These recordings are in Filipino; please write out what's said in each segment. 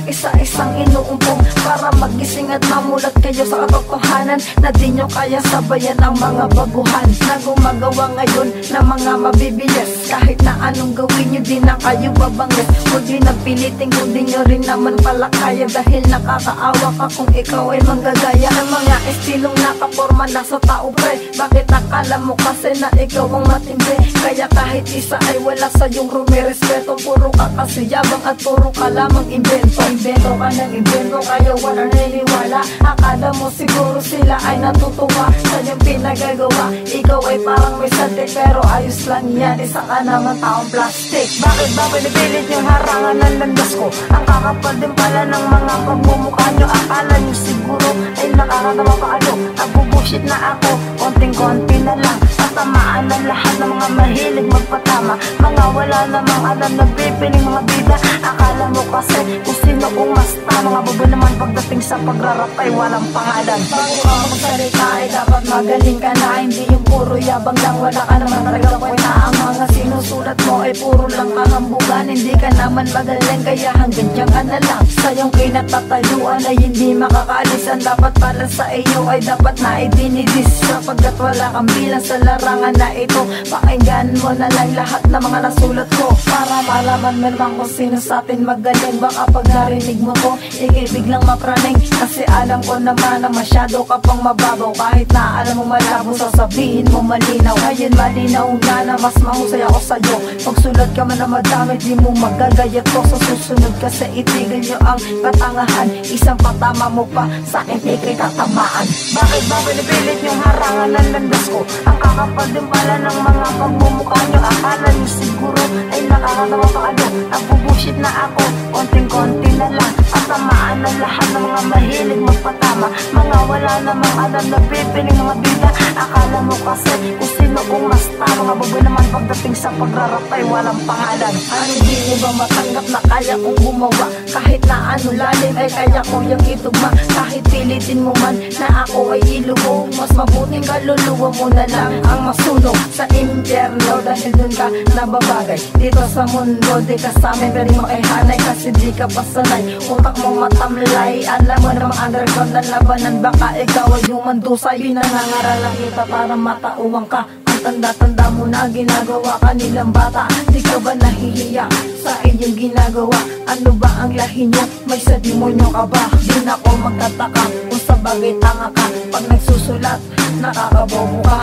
isa-isang inuumpong para magising at mamulat kayo sa katotohanan na di nyo kaya sabayan ang mga baguhan na gumagawa ngayon na mga mabibilis. Kahit na anong gawin nyo, di na kayo babangis. Huwag nyo napilitin kung di nyo rin naman pala kaya, dahil nakakaawa ka kung ikaw ay manggagaya ng mga estilong nakaporma na sa tao pre. Bakit akala mo kasi na ikaw ang matindi? Kaya kahit isa ay wala sa iyong rumirespeto. Puro ka kasi yabang at puro ka lamang invento. Invento ka ng invento kaya wala naniniwala. Akala mo siguro sila ay natutuwa sa iyong pinagagawa. Ikaw ay parang may sante pero ayos lang yan, isa ka naman taong plastic. Bakit ba pinipilit yung harangan ng landas ko? Ang kakapal din pala ng mga pagmumukha nyo. Akala nyo siguro ay nakakatawa pa ano. Nagbubushit na ako, konting-konti na lang. Tatamaan ng lahat ng mga mahilig magpatama. Mga wala namang alam na bibiling mga bida. Akala mo kasi kung sino kung mas tama. Mga bobo naman pagdating sa pagrarap ay walang pangalan. Bago ka magsalita ay dapat magaling ka na. Hindi yung puro yabang lang, wala ka naman talaga kwenta. Ang mga sinusulat mo ay puro lang kahambugan. Hindi ka naman magaling kaya hanggang dyan ka na lang. Sa iyong kinatatayuan ay hindi makakaalis. Ang dapat para sa iyo ay dapat na idinidis. Sapagkat wala kang bilang sa larangan na ito. Pakinggan mo na lang lahat ng mga nasulat ko para malaman mo lang kung sino sa atin magaling. Baka pag narinig mo ko, ikay biglang mapraning. Kasi alam ko naman na masyado ka pang mababaw. Kahit na alam mo malabo, sasabihin mo malinaw. Ngayon malinaw na mas mahusay ako sa'yo. Pagsulat ka man na madami, di mo magagayat ko. Sa susunod kasi itigil nyo ang katangahan. Isang patama mo pa, sa'kin ikay tatamaan. Bakit ba pinipilit yung harangan ng landas ko? Ang kakapal din pala ng mga pagmumukha nyo. Akala nyo siguro ay nakakatawa pa ano. Nagbubushit na ako, konting-konti na lang. At tamaan ng lahat ng mga mahilig magpatama. Mga wala namang alam na bibiling mga bida. Akala mo kasi kung sino kung mas tama. Mga bobo naman pagdating sa pagrarap ay walang pangalan. Ano di mo ba matanggap na kaya kong gumawa? Kahit na ano lalim ay kaya ko yung itugma. Kahit pilitin mo man na ako ay ilubog, mas mabuting kaluluwa mo na lang ang masunog sa impyerno. Dahil dun ka nababagay dito sa mundo, di ka sa amin pero mo ay hanay. Kasi di ka pasanay, utak mo matamlay. Alam mo namang underground na labanan. Baka ikaw ay humandusay. Pinangangaralan kita para matauwang ka. Tanda-tanda mo na ginagawa ka nilang bata. Di ka ba nahihiya sa inyong ginagawa? Ano ba ang lahi nyo? May sa demonyo ka ba? Di na ko magtataka kung sa bagay tanga ka. Pag nagsusulat, nakakabobo ka.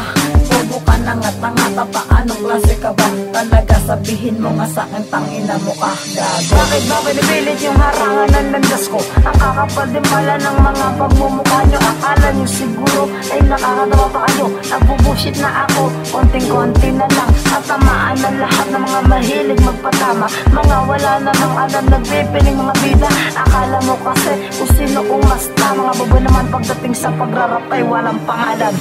Bobo ka na nga tanga ka pa. Anong klase ka ba? Talaga sabihin mo nga sa'kin tangina mo ka. Gago. Bakit ba pinipilit yung harangan ng landas ko? Ang kakapal din pala ng mga pagmumukha nyo. Akala nyo siguro ay nakakatawa pa kayo. Nagbubushit na ako, konting-konti na lang. At tamaan ng lahat ng mga mahilig magpatama. Mga wala namang alam nagbibiling mga bida. Akala mo kasi kung sino kung mas tama. Mga bobo naman pagdating sa pagrarap ay walang pangalan.